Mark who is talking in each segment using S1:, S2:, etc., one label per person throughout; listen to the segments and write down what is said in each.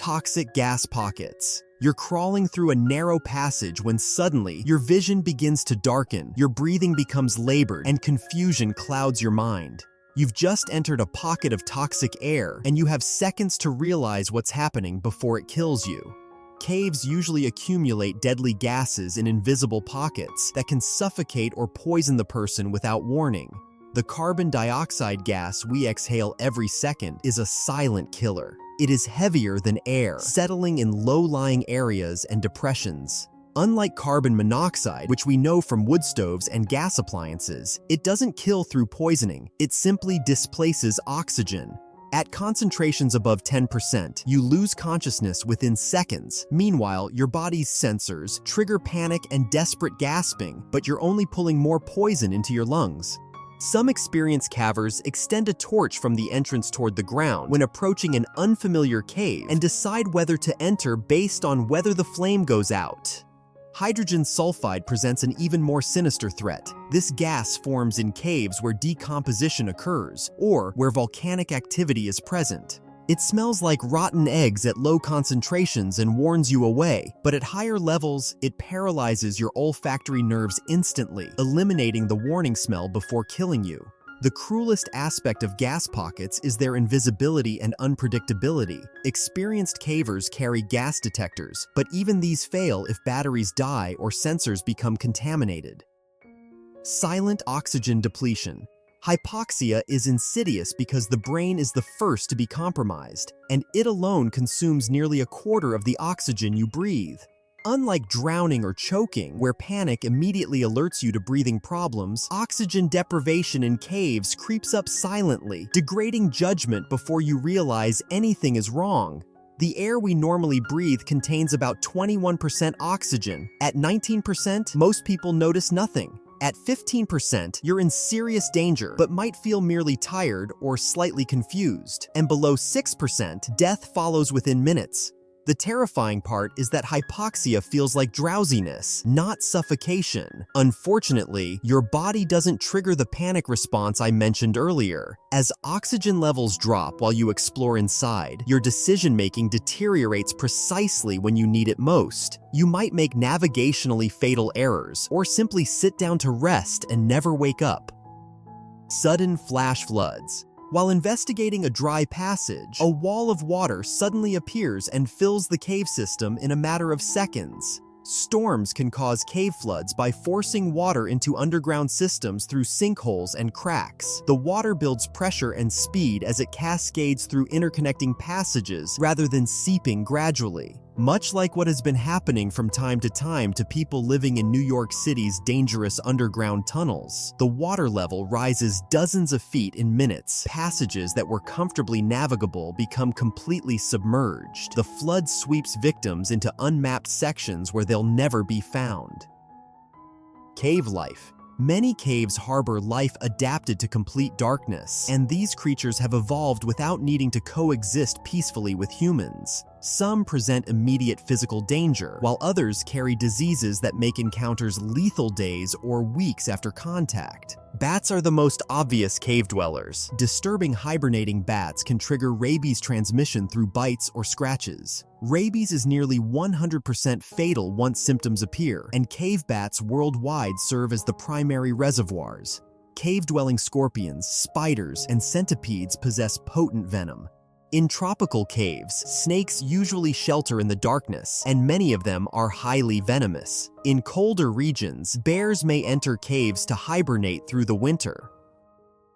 S1: Toxic gas pockets. You're crawling through a narrow passage when suddenly your vision begins to darken, your breathing becomes labored, and confusion clouds your mind. You've just entered a pocket of toxic air, and you have seconds to realize what's happening before it kills you. Caves usually accumulate deadly gases in invisible pockets that can suffocate or poison the person without warning. The carbon dioxide gas we exhale every second is a silent killer. It is heavier than air, settling in low-lying areas and depressions. Unlike carbon monoxide, which we know from wood stoves and gas appliances, it doesn't kill through poisoning, it simply displaces oxygen. At concentrations above 10%, you lose consciousness within seconds. Meanwhile, your body's sensors trigger panic and desperate gasping, but you're only pulling more poison into your lungs. Some experienced cavers extend a torch from the entrance toward the ground when approaching an unfamiliar cave and decide whether to enter based on whether the flame goes out. Hydrogen sulfide presents an even more sinister threat. This gas forms in caves where decomposition occurs, or where volcanic activity is present. It smells like rotten eggs at low concentrations and warns you away, but at higher levels, it paralyzes your olfactory nerves instantly, eliminating the warning smell before killing you. The cruelest aspect of gas pockets is their invisibility and unpredictability. Experienced cavers carry gas detectors, but even these fail if batteries die or sensors become contaminated. Silent oxygen depletion. Hypoxia is insidious because the brain is the first to be compromised, and it alone consumes nearly a quarter of the oxygen you breathe. Unlike drowning or choking, where panic immediately alerts you to breathing problems, oxygen deprivation in caves creeps up silently, degrading judgment before you realize anything is wrong. The air we normally breathe contains about 21% oxygen. At 19%, most people notice nothing. At 15%, you're in serious danger, but might feel merely tired or slightly confused. And below 6%, death follows within minutes. The terrifying part is that hypoxia feels like drowsiness, not suffocation. Unfortunately, your body doesn't trigger the panic response I mentioned earlier. As oxygen levels drop while you explore inside, your decision-making deteriorates precisely when you need it most. You might make navigationally fatal errors, or simply sit down to rest and never wake up. Sudden flash floods. While investigating a dry passage, a wall of water suddenly appears and fills the cave system in a matter of seconds. Storms can cause cave floods by forcing water into underground systems through sinkholes and cracks. The water builds pressure and speed as it cascades through interconnecting passages rather than seeping gradually. Much like what has been happening from time to time to people living in New York City's dangerous underground tunnels, the water level rises dozens of feet in minutes. Passages that were comfortably navigable become completely submerged. The flood sweeps victims into unmapped sections where they'll never be found. Cave life. Many caves harbor life adapted to complete darkness, and these creatures have evolved without needing to coexist peacefully with humans. Some present immediate physical danger, while others carry diseases that make encounters lethal days or weeks after contact. Bats are the most obvious cave dwellers. Disturbing hibernating bats can trigger rabies transmission through bites or scratches. Rabies is nearly 100% fatal once symptoms appear, and cave bats worldwide serve as the primary reservoirs. Cave-dwelling scorpions, spiders, and centipedes possess potent venom. In tropical caves, snakes usually shelter in the darkness, and many of them are highly venomous. In colder regions, bears may enter caves to hibernate through the winter.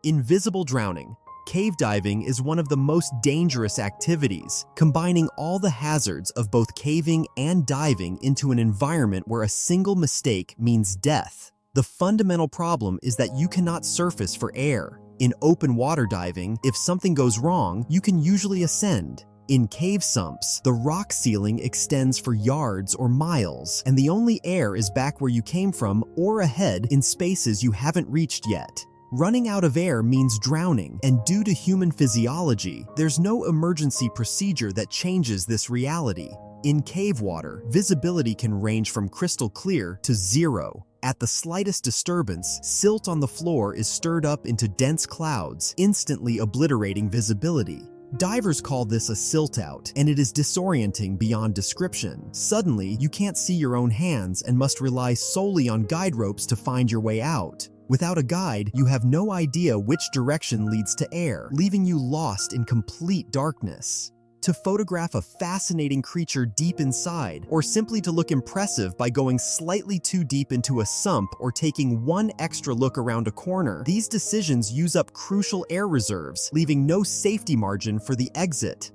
S1: Invisible drowning. Cave diving is one of the most dangerous activities, combining all the hazards of both caving and diving into an environment where a single mistake means death. The fundamental problem is that you cannot surface for air. In open water diving, if something goes wrong, you can usually ascend. In cave sumps, the rock ceiling extends for yards or miles, and the only air is back where you came from or ahead in spaces you haven't reached yet. Running out of air means drowning, and due to human physiology, there's no emergency procedure that changes this reality. In cave water, visibility can range from crystal clear to zero. At the slightest disturbance, silt on the floor is stirred up into dense clouds, instantly obliterating visibility. Divers call this a silt-out, and it is disorienting beyond description. Suddenly, you can't see your own hands and must rely solely on guide ropes to find your way out. Without a guide, you have no idea which direction leads to air, leaving you lost in complete darkness. To photograph a fascinating creature deep inside, or simply to look impressive by going slightly too deep into a sump or taking one extra look around a corner, these decisions use up crucial air reserves, leaving no safety margin for the exit.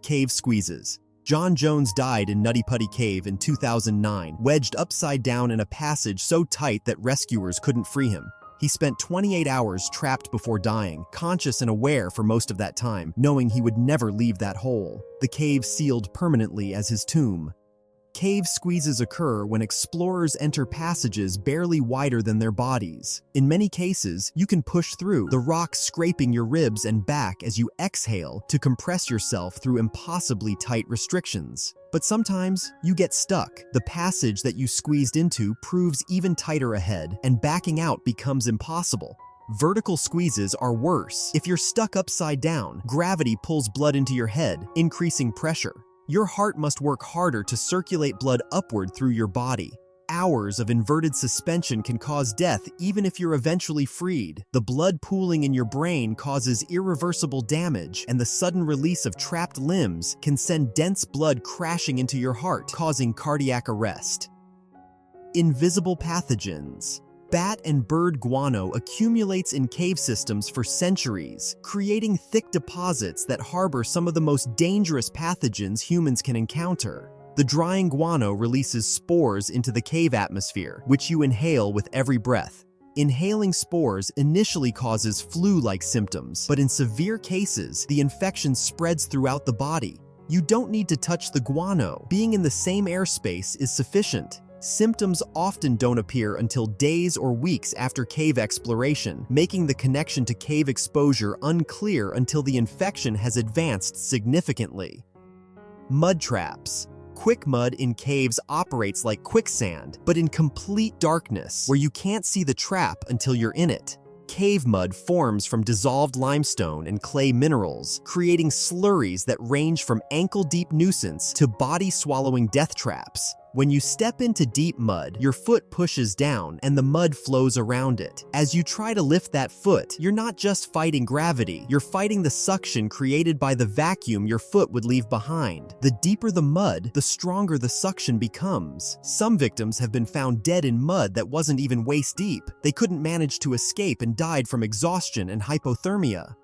S1: Cave squeezes. John Jones died in Nutty Putty Cave in 2009, wedged upside down in a passage so tight that rescuers couldn't free him. He spent 28 hours trapped before dying, conscious and aware for most of that time, knowing he would never leave that hole. The cave sealed permanently as his tomb. Cave squeezes occur when explorers enter passages barely wider than their bodies. In many cases, you can push through, the rock scraping your ribs and back as you exhale to compress yourself through impossibly tight restrictions. But sometimes, you get stuck. The passage that you squeezed into proves even tighter ahead, and backing out becomes impossible. Vertical squeezes are worse. If you're stuck upside down, gravity pulls blood into your head, increasing pressure. Your heart must work harder to circulate blood upward through your body. Hours of inverted suspension can cause death even if you're eventually freed. The blood pooling in your brain causes irreversible damage, and the sudden release of trapped limbs can send dense blood crashing into your heart, causing cardiac arrest. Invisible pathogens. Bat and bird guano accumulates in cave systems for centuries, creating thick deposits that harbor some of the most dangerous pathogens humans can encounter. The drying guano releases spores into the cave atmosphere, which you inhale with every breath. Inhaling spores initially causes flu-like symptoms, but in severe cases, the infection spreads throughout the body. You don't need to touch the guano. Being in the same airspace is sufficient. Symptoms often don't appear until days or weeks after cave exploration, making the connection to cave exposure unclear until the infection has advanced significantly. Mud traps. Quick mud in caves operates like quicksand, but in complete darkness, where you can't see the trap until you're in it. Cave mud forms from dissolved limestone and clay minerals, creating slurries that range from ankle-deep nuisance to body-swallowing death traps. When you step into deep mud, your foot pushes down and the mud flows around it. As you try to lift that foot, you're not just fighting gravity, you're fighting the suction created by the vacuum your foot would leave behind. The deeper the mud, the stronger the suction becomes. Some victims have been found dead in mud that wasn't even waist deep. They couldn't manage to escape and died from exhaustion and hypothermia.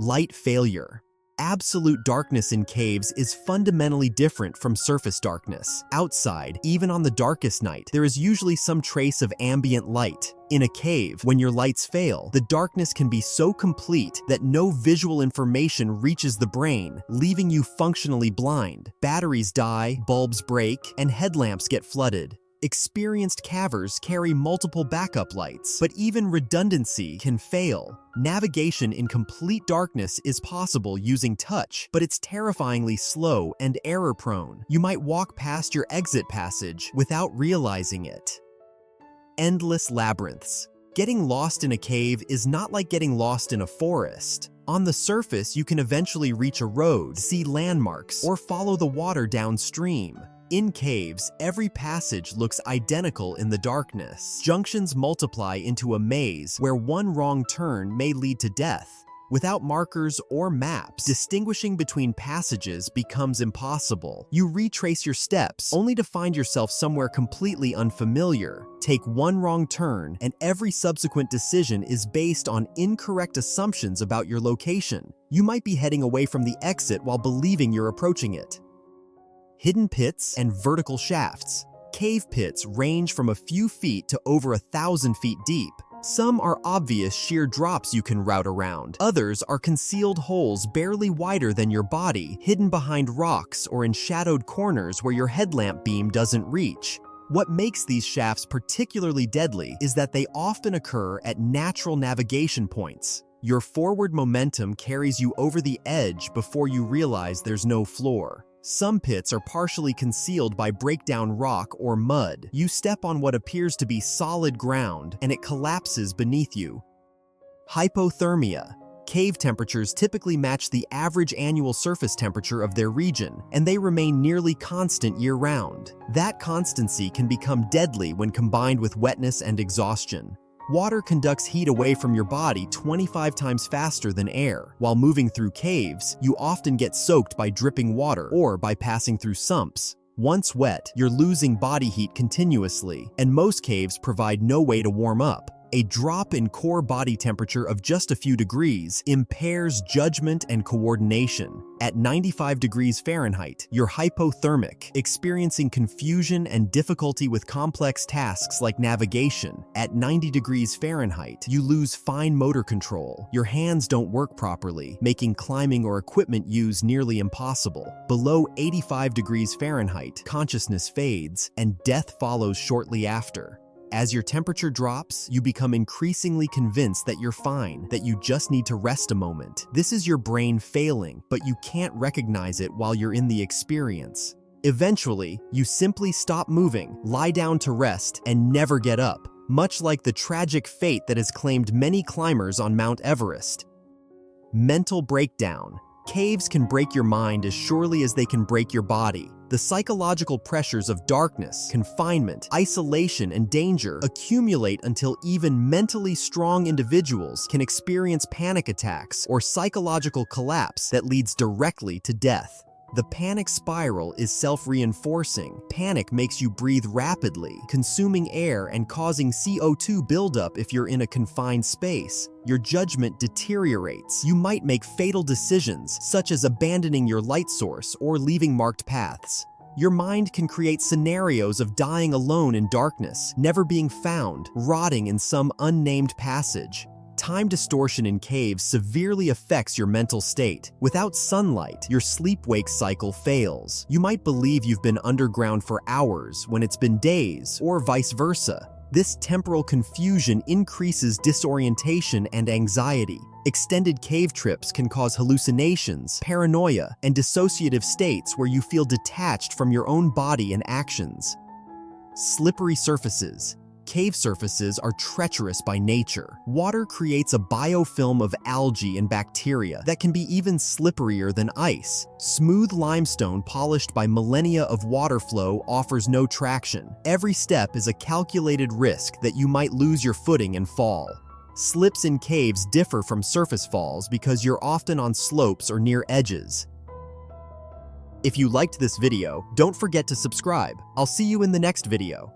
S1: Light failure. Absolute darkness in caves is fundamentally different from surface darkness. Outside, even on the darkest night, there is usually some trace of ambient light. In a cave, when your lights fail, the darkness can be so complete that no visual information reaches the brain, leaving you functionally blind. Batteries die, bulbs break, and headlamps get flooded. Experienced cavers carry multiple backup lights, but even redundancy can fail. Navigation in complete darkness is possible using touch, but it's terrifyingly slow and error-prone. You might walk past your exit passage without realizing it. Endless labyrinths. Getting lost in a cave is not like getting lost in a forest. On the surface, you can eventually reach a road, see landmarks, or follow the water downstream. In caves, every passage looks identical in the darkness. Junctions multiply into a maze where one wrong turn may lead to death. Without markers or maps, distinguishing between passages becomes impossible. You retrace your steps, only to find yourself somewhere completely unfamiliar. Take one wrong turn, and every subsequent decision is based on incorrect assumptions about your location. You might be heading away from the exit while believing you're approaching it. Hidden pits and vertical shafts. Cave pits range from a few feet to over 1,000 feet deep. Some are obvious sheer drops you can route around. Others are concealed holes barely wider than your body, hidden behind rocks or in shadowed corners where your headlamp beam doesn't reach. What makes these shafts particularly deadly is that they often occur at natural navigation points. Your forward momentum carries you over the edge before you realize there's no floor. Some pits are partially concealed by breakdown rock or mud. You step on what appears to be solid ground, and it collapses beneath you. Hypothermia. Cave temperatures typically match the average annual surface temperature of their region, and they remain nearly constant year-round. That constancy can become deadly when combined with wetness and exhaustion. Water conducts heat away from your body 25 times faster than air. While moving through caves, you often get soaked by dripping water or by passing through sumps. Once wet, you're losing body heat continuously, and most caves provide no way to warm up. A drop in core body temperature of just a few degrees impairs judgment and coordination. At 95 degrees Fahrenheit, you're hypothermic, experiencing confusion and difficulty with complex tasks like navigation. At 90 degrees Fahrenheit, you lose fine motor control. Your hands don't work properly, making climbing or equipment use nearly impossible. Below 85 degrees Fahrenheit, consciousness fades, and death follows shortly after. As your temperature drops, you become increasingly convinced that you're fine, that you just need to rest a moment. This is your brain failing, but you can't recognize it while you're in the experience. Eventually, you simply stop moving, lie down to rest, and never get up, much like the tragic fate that has claimed many climbers on Mount Everest. Mental breakdown. Caves can break your mind as surely as they can break your body. The psychological pressures of darkness, confinement, isolation, and danger accumulate until even mentally strong individuals can experience panic attacks or psychological collapse that leads directly to death. The panic spiral is self-reinforcing. Panic makes you breathe rapidly, consuming air and causing CO2 buildup if you're in a confined space. Your judgment deteriorates. You might make fatal decisions, such as abandoning your light source or leaving marked paths. Your mind can create scenarios of dying alone in darkness, never being found, rotting in some unnamed passage. Time distortion in caves severely affects your mental state. Without sunlight, your sleep-wake cycle fails. You might believe you've been underground for hours when it's been days, or vice versa. This temporal confusion increases disorientation and anxiety. Extended cave trips can cause hallucinations, paranoia, and dissociative states where you feel detached from your own body and actions. Slippery surfaces. Cave surfaces are treacherous by nature. Water creates a biofilm of algae and bacteria that can be even slipperier than ice. Smooth limestone polished by millennia of water flow offers no traction. Every step is a calculated risk that you might lose your footing and fall. Slips in caves differ from surface falls because you're often on slopes or near edges. If you liked this video, don't forget to subscribe. I'll see you in the next video.